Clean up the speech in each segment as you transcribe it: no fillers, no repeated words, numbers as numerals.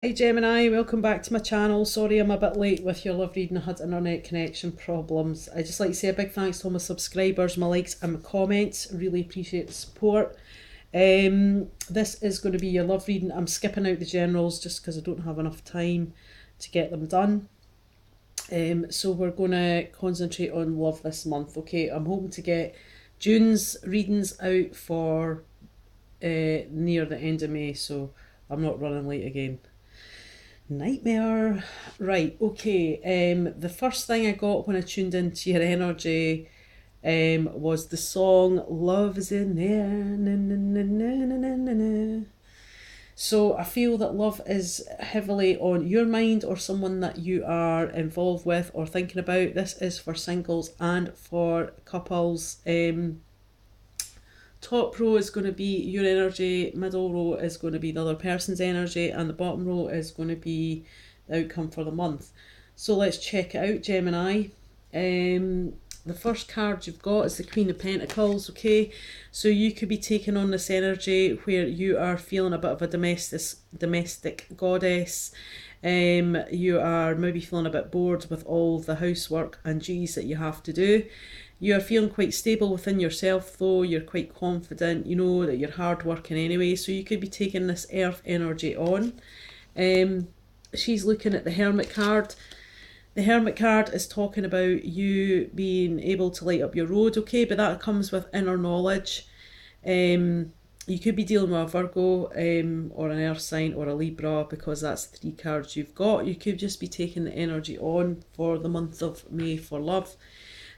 Hi Gemini, welcome back to my channel. Sorry I'm a bit late with your love reading. I had internet connection problems. I just like to say a big thanks to all my subscribers, my likes and my comments. Really appreciate the support. This is going to be your love reading. I'm skipping out the generals just because I don't have enough time to get them done. So we're going to concentrate on love this month. Okay, I'm hoping to get June's readings out for near the end of May, so I'm not running late again. Nightmare. Right, okay. The first thing I got when I tuned into your energy was the song Love is in there. Na, na, na, na, na, na, na. So I feel that love is heavily on your mind or someone that you are involved with or thinking about. This is for singles and for couples. Top row is going to be your energy, middle row is going to be the other person's energy, and the bottom row is going to be the outcome for the month. So let's check it out, Gemini. The first card you've got is the Queen of Pentacles, okay? So you could be taking on this energy where you are feeling a bit of a domestic goddess. You are maybe feeling a bit bored with all the housework and duties that you have to do. You are feeling quite stable within yourself though, you're quite confident, you know that you're hard working anyway, so you could be taking this earth energy on. She's looking at the Hermit card. The Hermit card is talking about you being able to light up your road, okay, but that comes with inner knowledge. You could be dealing with a Virgo or an earth sign or a Libra because that's the three cards you've got. You could just be taking the energy on for the month of May for love.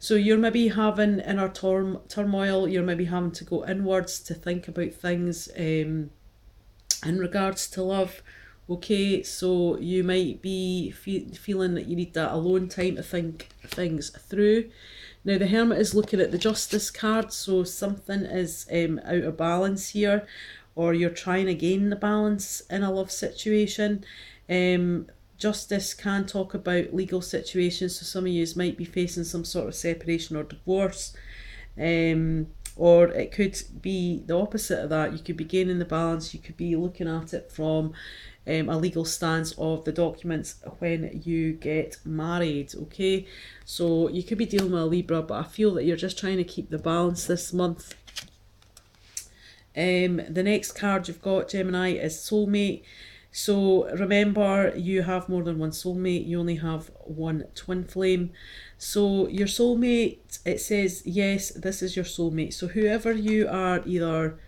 So you're maybe having inner turmoil, you're maybe having to go inwards to think about things in regards to love. Okay, so you might be feeling that you need that alone time to think things through. Now the Hermit is looking at the Justice card, so something is out of balance here, or you're trying to gain the balance in a love situation. Justice can talk about legal situations, so some of you might be facing some sort of separation or divorce, or it could be the opposite of that. You could be gaining the balance, you could be looking at it from a legal stance of the documents when you get married, okay? So you could be dealing with a Libra, but I feel that you're just trying to keep the balance this month. The next card you've got, Gemini, is Soulmate. So remember, you have more than one soulmate, you only have one twin flame. So your soulmate, it says, yes, this is your soulmate. So whoever you are either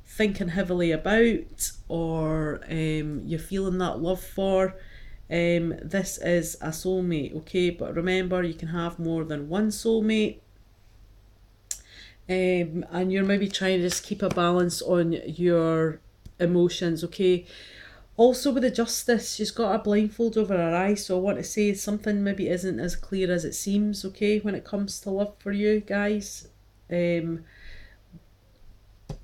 thinking heavily about or you're feeling that love for, this is a soulmate, okay? But remember, you can have more than one soulmate. And you're maybe trying to just keep a balance on your emotions, okay? Also with the Justice, she's got a blindfold over her eyes, so I want to say something maybe isn't as clear as it seems, okay, when it comes to love for you guys.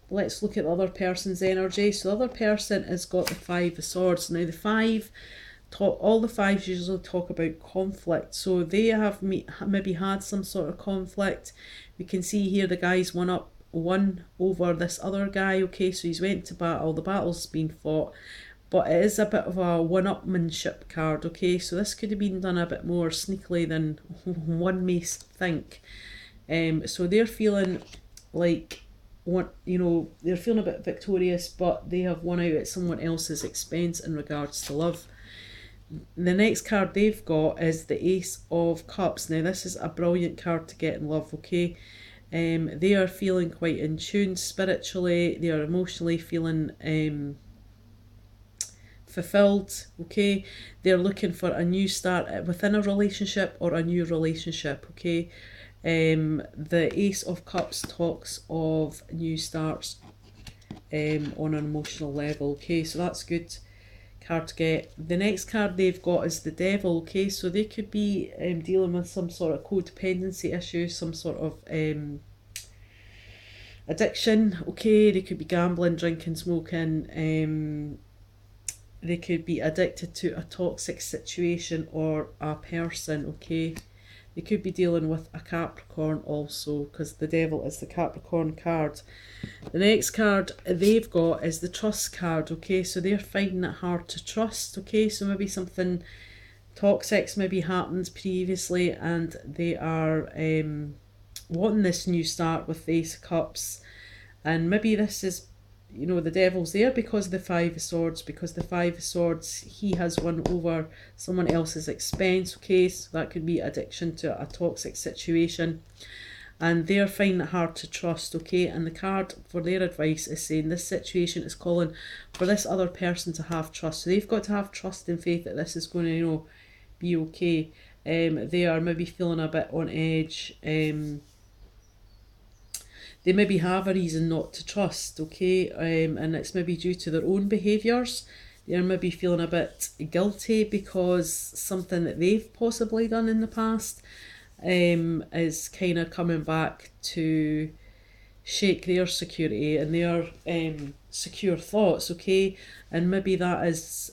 Let's look at the other person's energy. So the other person has got the Five of Swords. Now the five, all the fives usually talk about conflict, so they have maybe had some sort of conflict. We can see here the guy's won over this other guy, okay, so he's went to battle, the battle's been fought, but it is a bit of a one-upmanship card, okay, so this could have been done a bit more sneakily than one may think. So they're feeling like, they're feeling a bit victorious, but they have won out at someone else's expense in regards to love. The next card they've got is the Ace of Cups. Now this is a brilliant card to get in love, okay? They are feeling quite in tune spiritually, they are emotionally feeling fulfilled, okay? They're looking for a new start within a relationship or a new relationship, okay? The Ace of Cups talks of new starts on an emotional level, okay? So that's good card to get. The next card they've got is the Devil, okay? So they could be dealing with some sort of codependency issues, some sort of addiction, okay? They could be gambling, drinking, smoking, they could be addicted to a toxic situation or a person, okay? They could be dealing with a Capricorn also, because the Devil is the Capricorn card. The next card they've got is the Trust card, okay? So they're finding it hard to trust, okay? So maybe something toxic maybe happened previously, and they are wanting this new start with the Ace of Cups. And maybe this is, you know, the Devil's there because of the Five of Swords, because the Five of Swords, he has won over someone else's expense, okay? So that could be addiction to a toxic situation. And they're finding it hard to trust, okay? And the card for their advice is saying this situation is calling for this other person to have trust. So they've got to have trust and faith that this is going to, you know, be okay. They are maybe feeling a bit on edge. They maybe have a reason not to trust, okay? And it's maybe due to their own behaviours. They're maybe feeling a bit guilty because something that they've possibly done in the past is kind of coming back to shake their security and their secure thoughts, okay? And maybe that is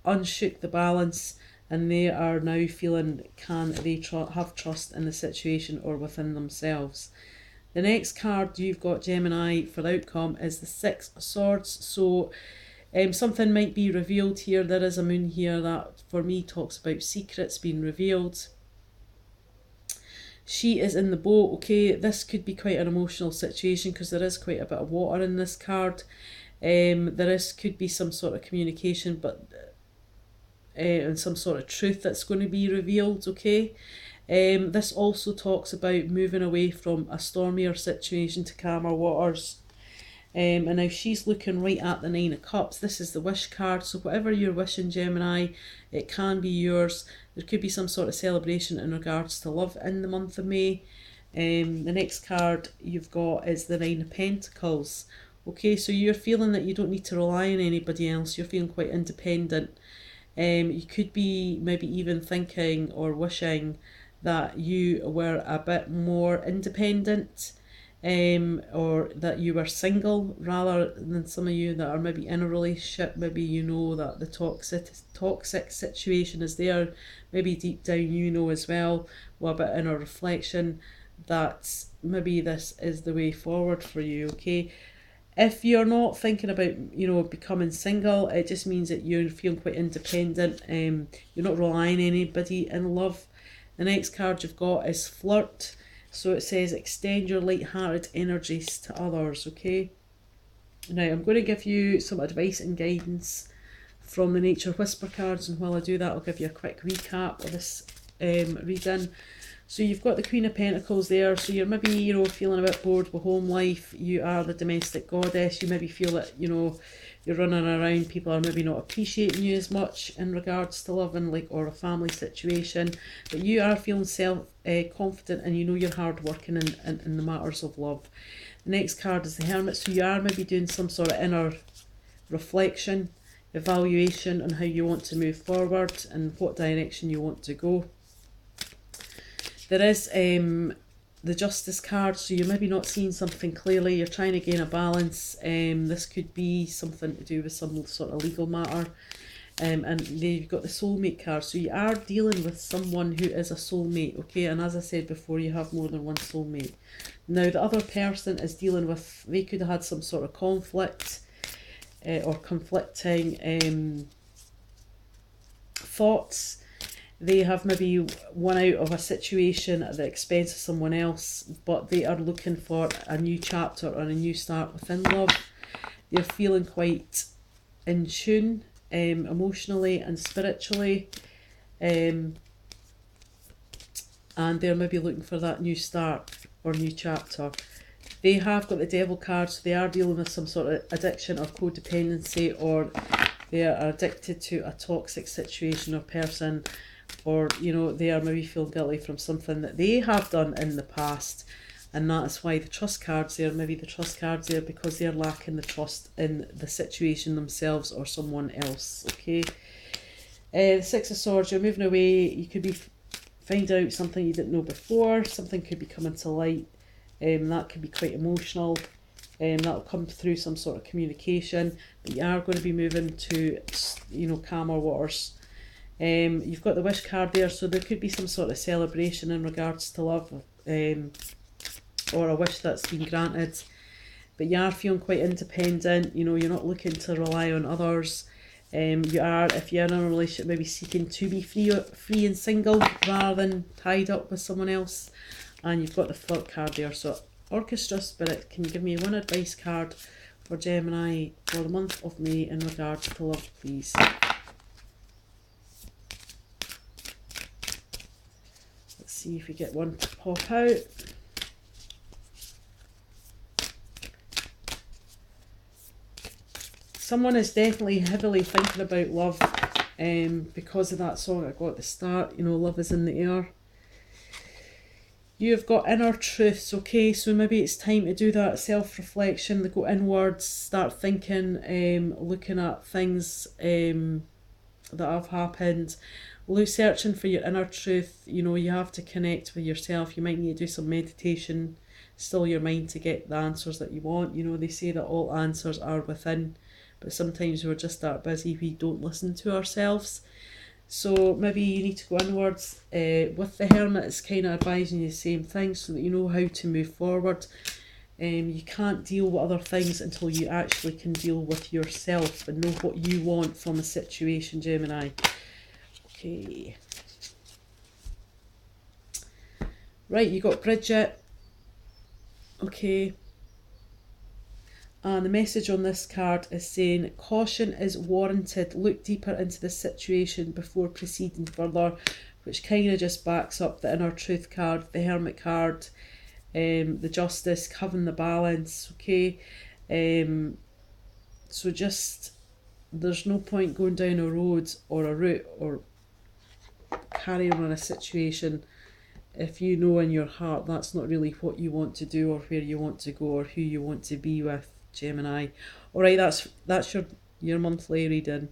unshook the balance, and they are now feeling, can they have trust in the situation or within themselves? The next card you've got, Gemini, for outcome is the Six of Swords. So something might be revealed here. There is a moon here that for me talks about secrets being revealed. She is in the boat, okay? This could be quite an emotional situation because there is quite a bit of water in this card. Could be some sort of communication, but and some sort of truth that's going to be revealed, okay? This also talks about moving away from a stormier situation to calmer waters. And now she's looking right at the Nine of Cups. This is the wish card, so whatever you're wishing, Gemini, it can be yours. There could be some sort of celebration in regards to love in the month of May. The next card you've got is the Nine of Pentacles. Okay, so you're feeling that you don't need to rely on anybody else. You're feeling quite independent. You could be maybe even thinking or wishing that you were a bit more independent, or that you were single rather than some of you that are maybe in a relationship. Maybe you know that the toxic situation is there. Maybe deep down you know as well, well, a bit in a reflection, that maybe this is the way forward for you, okay? If you're not thinking about, you know, becoming single, it just means that you're feeling quite independent. You're not relying on anybody in love. The next card you've got is Flirt. So it says extend your light-hearted energies to others, okay? Now I'm going to give you some advice and guidance from the Nature Whisper cards, and while I do that I'll give you a quick recap of this reading. So you've got the Queen of Pentacles there, so you're maybe, you know, feeling a bit bored with home life. You are the domestic goddess. You maybe feel that, you know, you're running around, people are maybe not appreciating you as much in regards to love and like, or a family situation, but you are feeling confident, and you know you're hard working in the matters of love. The next card is the Hermit, so you are maybe doing some sort of inner reflection, evaluation on how you want to move forward and what direction you want to go. There is the Justice card, so you're maybe not seeing something clearly, you're trying to gain a balance. This could be something to do with some sort of legal matter. And then you've got the Soulmate card, so you are dealing with someone who is a soulmate, okay? And as I said before, you have more than one soulmate. Now the other person is dealing with, they could have had some sort of conflict or conflicting thoughts. They have maybe won out of a situation at the expense of someone else, but they are looking for a new chapter or a new start within love. They're feeling quite in tune emotionally and spiritually, and they're maybe looking for that new start or new chapter. They have got the Devil card, so they are dealing with some sort of addiction or codependency, or they are addicted to a toxic situation or person, or, you know, they are maybe feeling guilty from something that they have done in the past, and that is why the Trust card's there. Maybe the Trust card's there because they're lacking the trust in the situation themselves or someone else, okay? The Six of Swords, you're moving away. You could be find out something you didn't know before. Something could be coming to light. That could be quite emotional. That'll come through some sort of communication, but you are going to be moving to, you know, calmer waters. You've got the wish card there, so there could be some sort of celebration in regards to love, or a wish that's been granted. But you are feeling quite independent, you know, you're not looking to rely on others. You are, if you're in a relationship, maybe seeking to be free and single rather than tied up with someone else. And you've got the flirt card there. So Orchestra Spirit, can you give me one advice card for Gemini for the month of May in regards to love, please? Let's see if we get one to pop out. Someone is definitely heavily thinking about love, because of that song I got at the start, you know, love is in the air. You've got inner truths, okay, so maybe it's time to do that self-reflection, to go inwards, start thinking, looking at things that have happened, searching for your inner truth. You know, you have to connect with yourself. You might need to do some meditation, still your mind, to get the answers that you want. You know, they say that all answers are within, but sometimes we're just that busy we don't listen to ourselves. So maybe you need to go inwards. With the Hermit, it's kind of advising you the same thing so that you know how to move forward. You can't deal with other things until you actually can deal with yourself and know what you want from a situation, Gemini. Okay. Right, you got Bridget. Okay. And the message on this card is saying caution is warranted. Look deeper into the situation before proceeding further, which kind of just backs up the inner truth card, the Hermit card, the Justice, having the balance. Okay, so just there's no point going down a road or a route or carrying on a situation if you know in your heart that's not really what you want to do or where you want to go or who you want to be with, Gemini. Alright, that's your monthly reading.